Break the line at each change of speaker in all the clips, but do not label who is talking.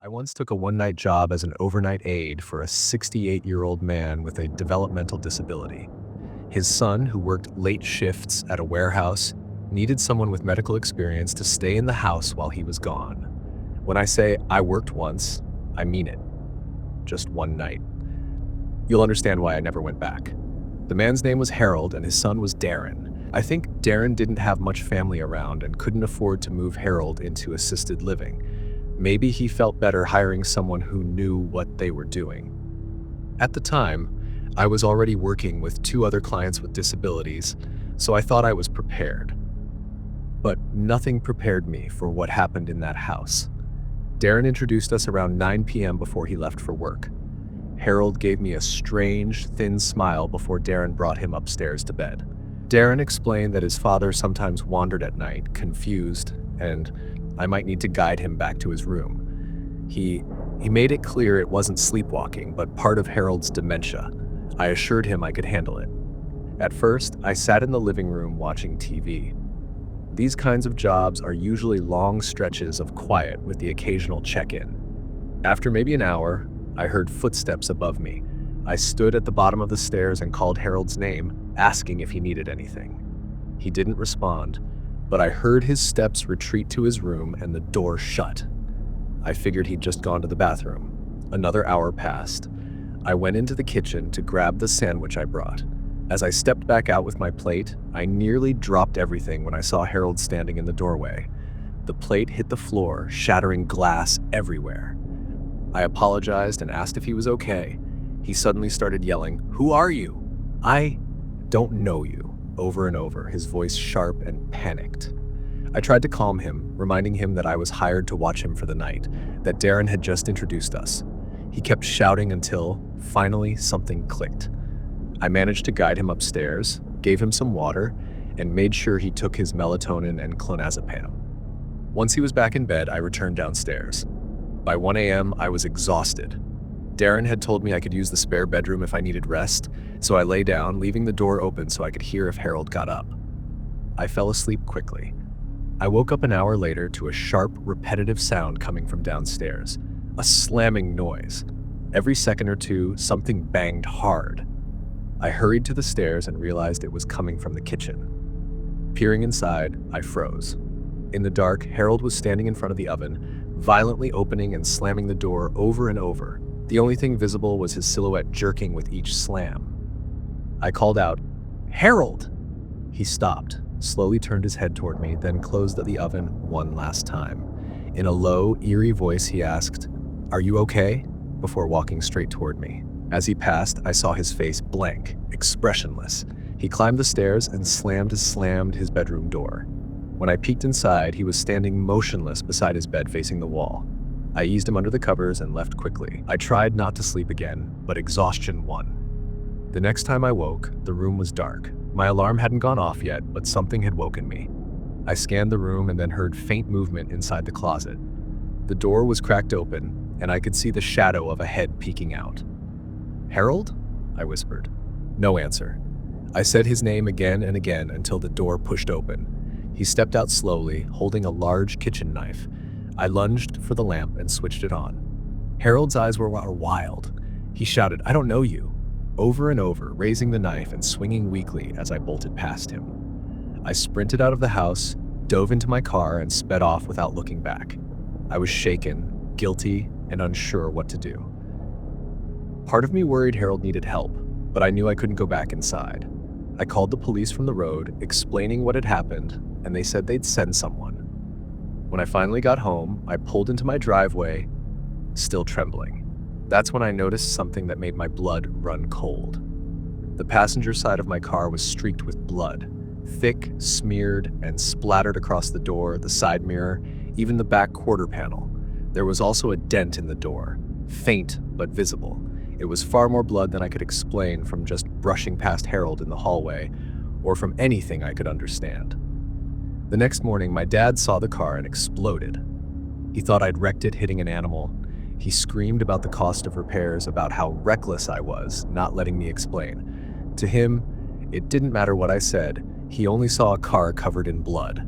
I once took a one-night job as an overnight aide for a 68-year-old man with a developmental disability. His son, who worked late shifts at a warehouse, needed someone with medical experience to stay in the house while he was gone. When I say I worked once, I mean it. Just one night. You'll understand why I never went back. The man's name was Harold and his son was Darren. I think Darren didn't have much family around and couldn't afford to move Harold into assisted living. Maybe he felt better hiring someone who knew what they were doing. At the time, I was already working with two other clients with disabilities, so I thought I was prepared. But nothing prepared me for what happened in that house. Darren introduced us around 9 p.m. before he left for work. Harold gave me a strange, thin smile before Darren brought him upstairs to bed. Darren explained that his father sometimes wandered at night, confused, and I might need to guide him back to his room. He made it clear it wasn't sleepwalking, but part of Harold's dementia. I assured him I could handle it. At first, I sat in the living room watching TV. These kinds of jobs are usually long stretches of quiet with the occasional check-in. After maybe an hour, I heard footsteps above me. I stood at the bottom of the stairs and called Harold's name, asking if he needed anything. He didn't respond, but I heard his steps retreat to his room and the door shut. I figured he'd just gone to the bathroom. Another hour passed. I went into the kitchen to grab the sandwich I brought. As I stepped back out with my plate, I nearly dropped everything when I saw Harold standing in the doorway. The plate hit the floor, shattering glass everywhere. I apologized and asked if he was okay. He suddenly started yelling, "Who are you?" "I don't know you," over and over, his voice sharp and panicked. I tried to calm him, reminding him that I was hired to watch him for the night, that Darren had just introduced us. He kept shouting until, finally, something clicked. I managed to guide him upstairs, gave him some water, and made sure he took his melatonin and clonazepam. Once he was back in bed, I returned downstairs. By 1 a.m., I was exhausted. Darren had told me I could use the spare bedroom if I needed rest, so I lay down, leaving the door open so I could hear if Harold got up. I fell asleep quickly. I woke up an hour later to a sharp, repetitive sound coming from downstairs, a slamming noise. Every second or two, something banged hard. I hurried to the stairs and realized it was coming from the kitchen. Peering inside, I froze. In the dark, Harold was standing in front of the oven, violently opening and slamming the door over and over. The only thing visible was his silhouette jerking with each slam. I called out, "Harold!" He stopped, slowly turned his head toward me, then closed the oven one last time. In a low, eerie voice, he asked, "Are you okay?" before walking straight toward me. As he passed, I saw his face blank, expressionless. He climbed the stairs and slammed his bedroom door. When I peeked inside, he was standing motionless beside his bed facing the wall. I eased him under the covers and left quickly. I tried not to sleep again, but exhaustion won. The next time I woke, the room was dark. My alarm hadn't gone off yet, but something had woken me. I scanned the room and then heard faint movement inside the closet. The door was cracked open, and I could see the shadow of a head peeking out. "Harold?" I whispered. No answer. I said his name again and again until the door pushed open. He stepped out slowly, holding a large kitchen knife. I lunged for the lamp and switched it on. Harold's eyes were wild. He shouted, "I don't know you," over and over, raising the knife and swinging weakly as I bolted past him. I sprinted out of the house, dove into my car, and sped off without looking back. I was shaken, guilty, and unsure what to do. Part of me worried Harold needed help, but I knew I couldn't go back inside. I called the police from the road, explaining what had happened, and they said they'd send someone. When I finally got home, I pulled into my driveway, still trembling. That's when I noticed something that made my blood run cold. The passenger side of my car was streaked with blood, thick, smeared, and splattered across the door, the side mirror, even the back quarter panel. There was also a dent in the door, faint but visible. It was far more blood than I could explain from just brushing past Harold in the hallway, or from anything I could understand. The next morning, my dad saw the car and exploded. He thought I'd wrecked it hitting an animal. He screamed about the cost of repairs, about how reckless I was, not letting me explain. To him, it didn't matter what I said. He only saw a car covered in blood.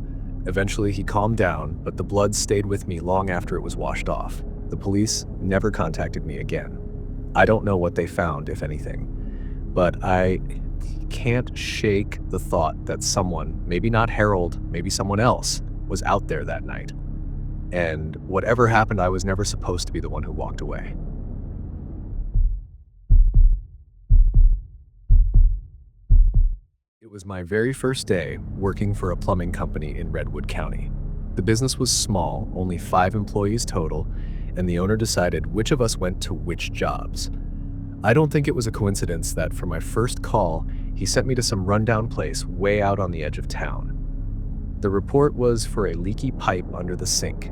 Eventually, he calmed down, but the blood stayed with me long after it was washed off. The police never contacted me again. I don't know what they found, if anything, but I can't shake the thought that someone, maybe not Harold, maybe someone else, was out there that night. And whatever happened, I was never supposed to be the one who walked away. It was my very first day working for a plumbing company in Redwood County. The business was small, only 5 employees total, and the owner decided which of us went to which jobs. I don't think it was a coincidence that for my first call, he sent me to some rundown place way out on the edge of town. The report was for a leaky pipe under the sink,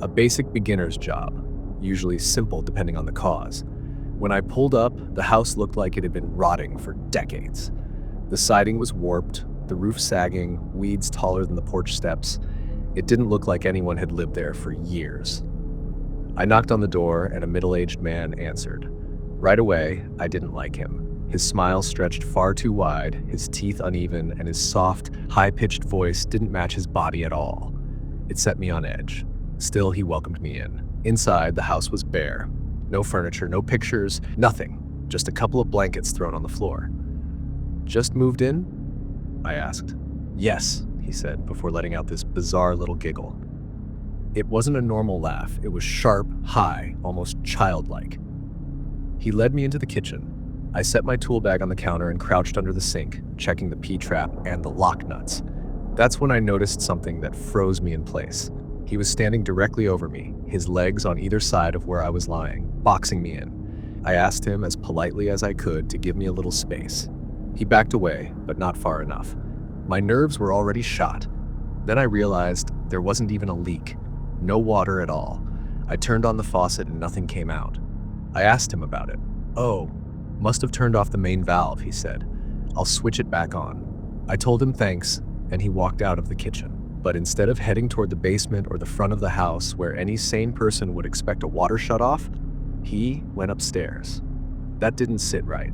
a basic beginner's job, usually simple depending on the cause. When I pulled up, the house looked like it had been rotting for decades. The siding was warped, the roof sagging, weeds taller than the porch steps. It didn't look like anyone had lived there for years. I knocked on the door and a middle-aged man answered. Right away, I didn't like him. His smile stretched far too wide, his teeth uneven, and his soft, high-pitched voice didn't match his body at all. It set me on edge. Still, he welcomed me in. Inside, the house was bare. No furniture, no pictures, nothing. Just a couple of blankets thrown on the floor. "Just moved in?" I asked. "Yes," he said, before letting out this bizarre little giggle. It wasn't a normal laugh. It was sharp, high, almost childlike. He led me into the kitchen. I set my tool bag on the counter and crouched under the sink, checking the P-trap and the lock nuts. That's when I noticed something that froze me in place. He was standing directly over me, his legs on either side of where I was lying, boxing me in. I asked him as politely as I could to give me a little space. He backed away, but not far enough. My nerves were already shot. Then I realized there wasn't even a leak. No water at all. I turned on the faucet and nothing came out. I asked him about it. "Oh, must have turned off the main valve," he said. "I'll switch it back on." I told him thanks, and he walked out of the kitchen. But instead of heading toward the basement or the front of the house where any sane person would expect a water shutoff, he went upstairs. That didn't sit right.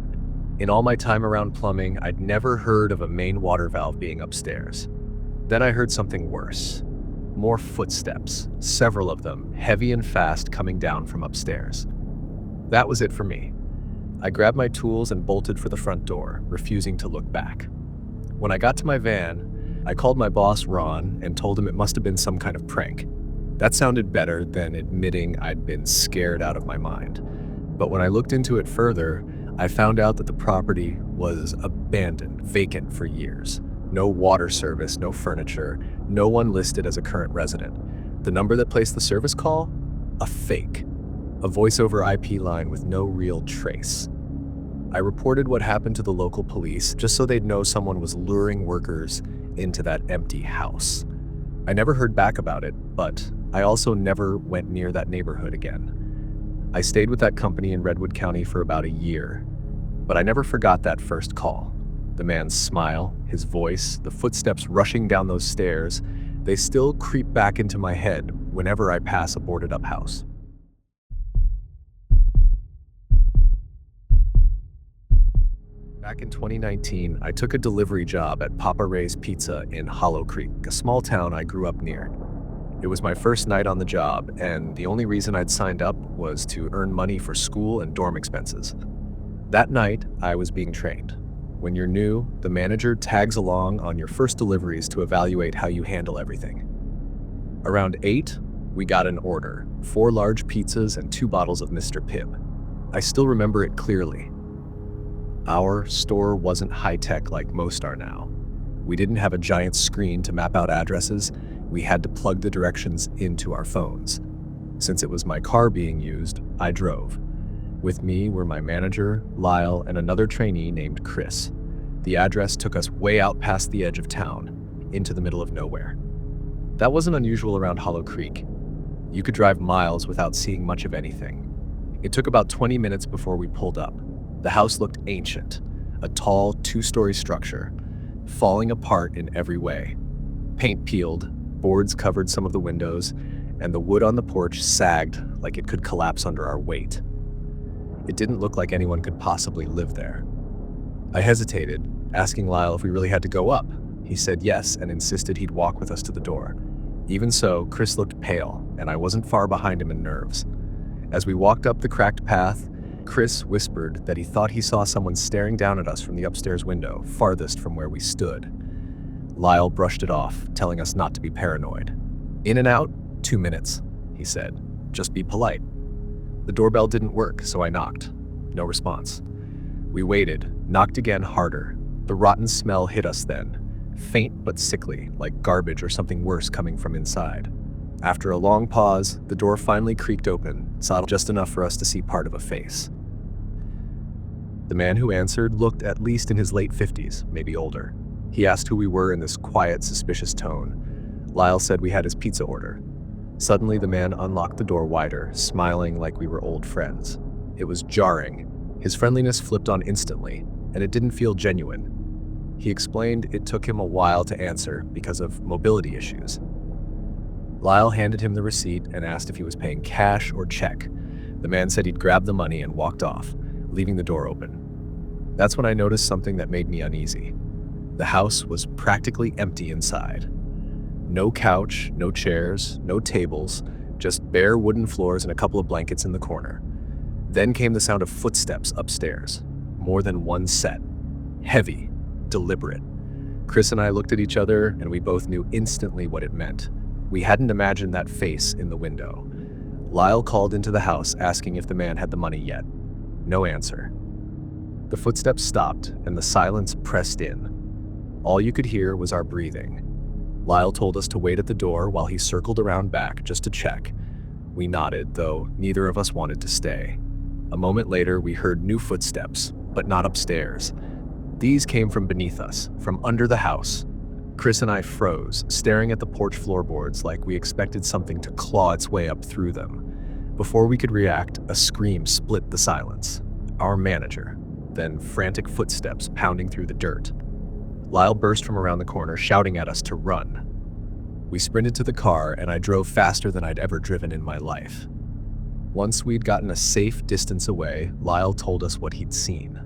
In all my time around plumbing, I'd never heard of a main water valve being upstairs. Then I heard something worse. More footsteps, several of them, heavy and fast, coming down from upstairs. That was it for me. I grabbed my tools and bolted for the front door, refusing to look back. When I got to my van, I called my boss, Ron, and told him it must have been some kind of prank. That sounded better than admitting I'd been scared out of my mind. But when I looked into it further, I found out that the property was abandoned, vacant for years. No water service, no furniture, no one listed as a current resident. The number that placed the service call? A fake. A voice-over IP line with no real trace. I reported what happened to the local police just so they'd know someone was luring workers into that empty house. I never heard back about it, but I also never went near that neighborhood again. I stayed with that company in Redwood County for about a year, but I never forgot that first call. The man's smile, his voice, the footsteps rushing down those stairs, they still creep back into my head whenever I pass a boarded-up house. Back in 2019, I took a delivery job at Papa Ray's Pizza in Hollow Creek, a small town I grew up near. It was my first night on the job, and the only reason I'd signed up was to earn money for school and dorm expenses. That night, I was being trained. When you're new, the manager tags along on your first deliveries to evaluate how you handle everything. Around 8, we got an order, 4 large pizzas and 2 bottles of Mr. Pibb. I still remember it clearly. Our store wasn't high-tech like most are now. We didn't have a giant screen to map out addresses. We had to plug the directions into our phones. Since it was my car being used, I drove. With me were my manager, Lyle, and another trainee named Chris. The address took us way out past the edge of town, into the middle of nowhere. That wasn't unusual around Hollow Creek. You could drive miles without seeing much of anything. It took about 20 minutes before we pulled up. The house looked ancient, a tall 2-story structure, falling apart in every way. Paint peeled, boards covered some of the windows, and the wood on the porch sagged like it could collapse under our weight. It didn't look like anyone could possibly live there. I hesitated, asking Lyle if we really had to go up. He said yes and insisted he'd walk with us to the door. Even so, Chris looked pale, and I wasn't far behind him in nerves. As we walked up the cracked path, Chris whispered that he thought he saw someone staring down at us from the upstairs window, farthest from where we stood. Lyle brushed it off, telling us not to be paranoid. "In and out, 2 minutes," he said. "Just be polite." The doorbell didn't work, so I knocked. No response. We waited, knocked again harder. The rotten smell hit us then, faint but sickly, like garbage or something worse coming from inside. After a long pause, the door finally creaked open, subtle just enough for us to see part of a face. The man who answered looked at least in his late 50s, maybe older. He asked who we were in this quiet, suspicious tone. Lyle said we had his pizza order. Suddenly, the man unlocked the door wider, smiling like we were old friends. It was jarring. His friendliness flipped on instantly, and it didn't feel genuine. He explained it took him a while to answer because of mobility issues. Lyle handed him the receipt and asked if he was paying cash or check. The man said he'd grabbed the money and walked off, leaving the door open. That's when I noticed something that made me uneasy. The house was practically empty inside. No couch, no chairs, no tables, just bare wooden floors and a couple of blankets in the corner. Then came the sound of footsteps upstairs. More than one set. Heavy, deliberate. Chris and I looked at each other, and we both knew instantly what it meant. We hadn't imagined that face in the window. Lyle called into the house asking if the man had the money yet. No answer. The footsteps stopped, and the silence pressed in. All you could hear was our breathing. Lyle told us to wait at the door while he circled around back just to check. We nodded, though neither of us wanted to stay. A moment later, we heard new footsteps, but not upstairs. These came from beneath us, from under the house. Chris and I froze, staring at the porch floorboards like we expected something to claw its way up through them. Before we could react, a scream split the silence. Our manager, then frantic footsteps pounding through the dirt. Lyle burst from around the corner, shouting at us to run. We sprinted to the car, and I drove faster than I'd ever driven in my life. Once we'd gotten a safe distance away, Lyle told us what he'd seen.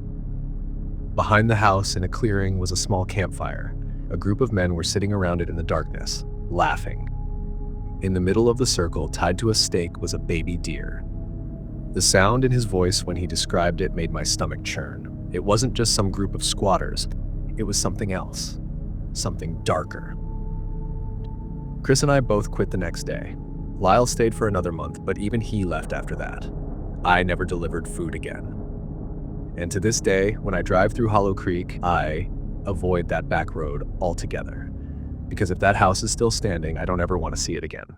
Behind the house, in a clearing, was a small campfire. A group of men were sitting around it in the darkness, laughing. In the middle of the circle, tied to a stake, was a baby deer. The sound in his voice when he described it made my stomach churn. It wasn't just some group of squatters. It was something else. Something darker. Chris and I both quit the next day. Lyle stayed for another month, but even he left after that. I never delivered food again. And to this day, when I drive through Hollow Creek, I avoid that back road altogether. Because if that house is still standing, I don't ever want to see it again.